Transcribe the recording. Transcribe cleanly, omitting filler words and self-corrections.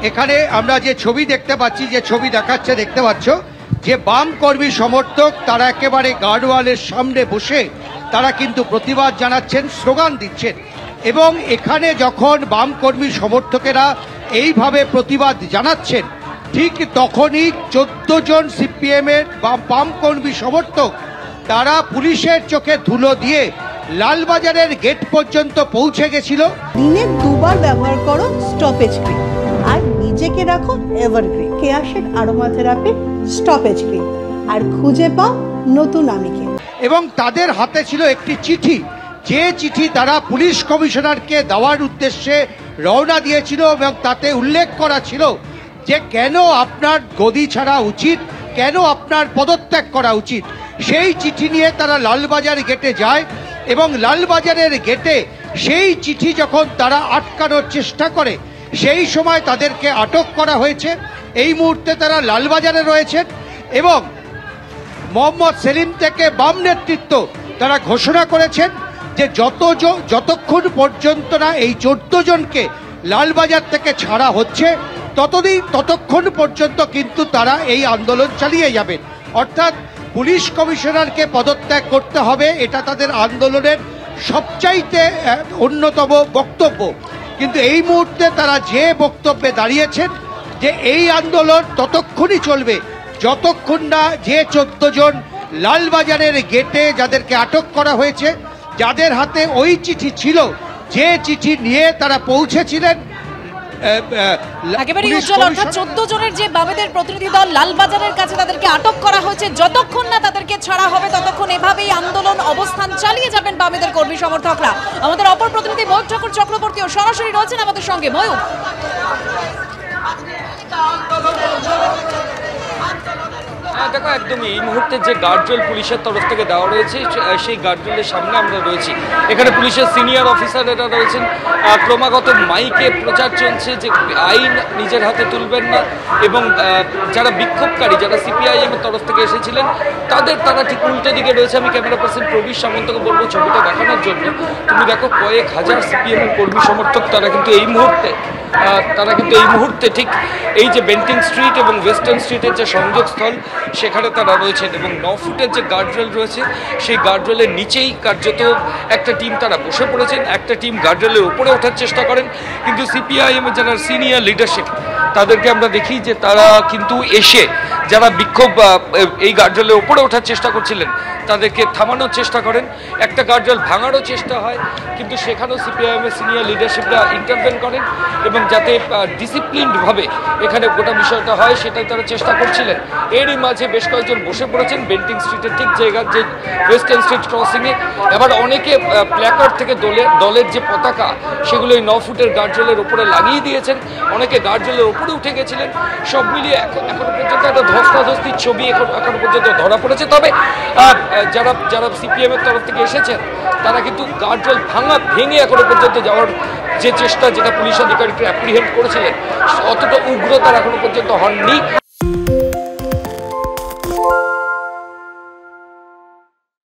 এখানে আমরা যে ছবি দেখতে পাচ্ছি, যে ছবি দেখাচ্ছে দেখতে পাচ্ছ, যে বাম কর্মী সমর্থক তারা একেবারে গার্ডওয়ালের সামনে বসে তারা কিন্তু প্রতিবাদ জানাচ্ছেন, স্লোগান দিচ্ছেন। এবং এখানে যখন বাম কর্মী সমর্থকেরা এইভাবে প্রতিবাদ জানাচ্ছেন, ঠিক তখনই 14 জন সিপিএমের বাম কর্মী সমর্থক তারা পুলিশের চোখে ধুলো দিয়ে লালবাজারের গেট পর্যন্ত পৌঁছে গেছিল। দিনে দুবার ব্যবহার করো স্টপেজ ক্রিম আর নিজেকে রাখো evergreen Keya Seth aroma therapy stop age cream, আর খুঁজে পাও নতুন আমিকে। এবং তাদের হাতে ছিল একটি চিঠি, যে চিঠি তারা পুলিশ কমিশনারকে দেওয়ার উদ্দেশ্যে রওনা দিয়েছিল এবং তাতে উল্লেখ করা ছিল যে কেন আপনার গদি ছাড়া উচিত, কেন আপনার পদত্যাগ করা উচিত। সেই চিঠি নিয়ে তারা লালবাজার গেটে যায় এবং লালবাজারের গেটে সেই চিঠি যখন তারা আটকানোর চেষ্টা করে সেই সময় তাদেরকে আটক করা হয়েছে। এই মুহূর্তে তারা লালবাজারে রয়েছেন এবং মোহাম্মদ সেলিম থেকে বাম নেতৃত্ব তারা ঘোষণা করেছেন যে যতক্ষণ পর্যন্ত না এই 14 জনকে লালবাজার থেকে ছাড়া হচ্ছে ততক্ষণ পর্যন্ত কিন্তু তারা এই আন্দোলন চালিয়ে যাবেন। অর্থাৎ পুলিশ কমিশনারকে পদত্যাগ করতে হবে, এটা তাদের আন্দোলনের সবচাইতে অন্যতম বক্তব্য। কিন্তু এই মুহূর্তে তারা যে বক্তব্যে দাঁড়িয়েছেন যে এই আন্দোলন ততক্ষণই চলবে যতক্ষণ না যে 14 জন লালবাজারের গেটে যাদেরকে আটক করা হয়েছে, যাদের হাতে ওই চিঠি ছিল, যে চিঠি নিয়ে তারা পৌঁছেছিলেন একেবারে উজ্জ্বল, অর্থাৎ 14 জনের যে বামেদের প্রতিনিধি দল লালবাজারের কাছে তাদেরকে আটক করা হয়েছে, যতক্ষণ না তাদেরকে ছাড়া হবে ততক্ষণ এভাবেই আন্দোলন অবস্থান চালিয়ে যাবেন বামেদের কর্মী সমর্থকরা। আমাদের অপর প্রতিনিধি ময়ূর ঠাকুর চক্রবর্তীও সরাসরি রয়েছেন আমাদের সঙ্গে। ময়ূর, দেখো একদমই এই মুহূর্তে যে গার্ডরেল পুলিশের তরফ থেকে দেওয়া রয়েছে সেই গার্ডরেলের সামনে আমরা রয়েছি। এখানে পুলিশের সিনিয়র অফিসারেরা রয়েছেন, ক্রমাগত মাইকে প্রচার চলছে যে আইন নিজের হাতে তুলবেন না, এবং যারা বিক্ষোভকারী, যারা সিপিআইএম এর তরফ থেকে এসেছিলেন তারা ঠিক উল্টো দিকে রয়েছে। আমি ক্যামেরা পার্সন প্রবীর সামন্তকে বলবো ছবিটা দেখানোর জন্য। তুমি দেখো কয়েক হাজার সিপিএম এর কর্মী সমর্থক তারা কিন্তু এই মুহূর্তে ঠিক এই যে বেন্টিং স্ট্রিট এবং ওয়েস্টার্ন স্ট্রিটের যে সংযোগস্থল সেখানে তারা রয়েছেন, এবং 9 ফুটের যে গার্ডরেল রয়েছে সেই গার্ডরেলের নিচেই কার্যত একটা টিম তারা বসে পড়েছেন, একটা টিম গার্ডরেলের উপরে ওঠার চেষ্টা করেন। কিন্তু সিপিআইএম এর যারা সিনিয়র লিডারশিপ তাদেরকে আমরা দেখি যে তারা কিন্তু এসে যারা বিক্ষোভ এই গার্ডরেলের উপরে ওঠার চেষ্টা করছিলেন তাদেরকে থামানোর চেষ্টা করেন। একটা গার্ডরেল ভাঙারও চেষ্টা হয়, কিন্তু সেখানেও সিপিআইএম এর সিনিয়র লিডারশিপরা ইন্টারভেন করেন এবং যাতে ডিসিপ্লিনডভাবে এখানে গোটা বিষয়টা হয় সেটাই তারা চেষ্টা করছিলেন। এরই মাঝে বেশ কয়েকজন বসে পড়েছেন বেন্টিং স্ট্রিটের ঠিক জায়গার যে ওয়েস্টার্ন স্ট্রিট ক্রসিংয়ে। এবার অনেকে প্ল্যাকার্ড থেকে দলের যে পতাকা সেগুলো এই 9 ফুটের গার্ডরেলের উপরে লাগিয়ে দিয়েছেন, অনেকে গার্ডরেলের উপরে উঠে গেছিলেন। সব মিলিয়ে এখনো পর্যন্ত একটা ধস্তাধস্তির ছবি এখনো পর্যন্ত ধরা পড়েছে। তবে যারা সিপিএম এর তরফ থেকে এসেছেন তারা কিন্তু গার্ডরেল ভেঙে এখনো পর্যন্ত যাওয়ার যে চেষ্টা, যেটা পুলিশ আধিকারিকরা অ্যাপ্রিহেন্ড করেছিলেন, অতটা উগ্র তারা এখনো পর্যন্ত হননি।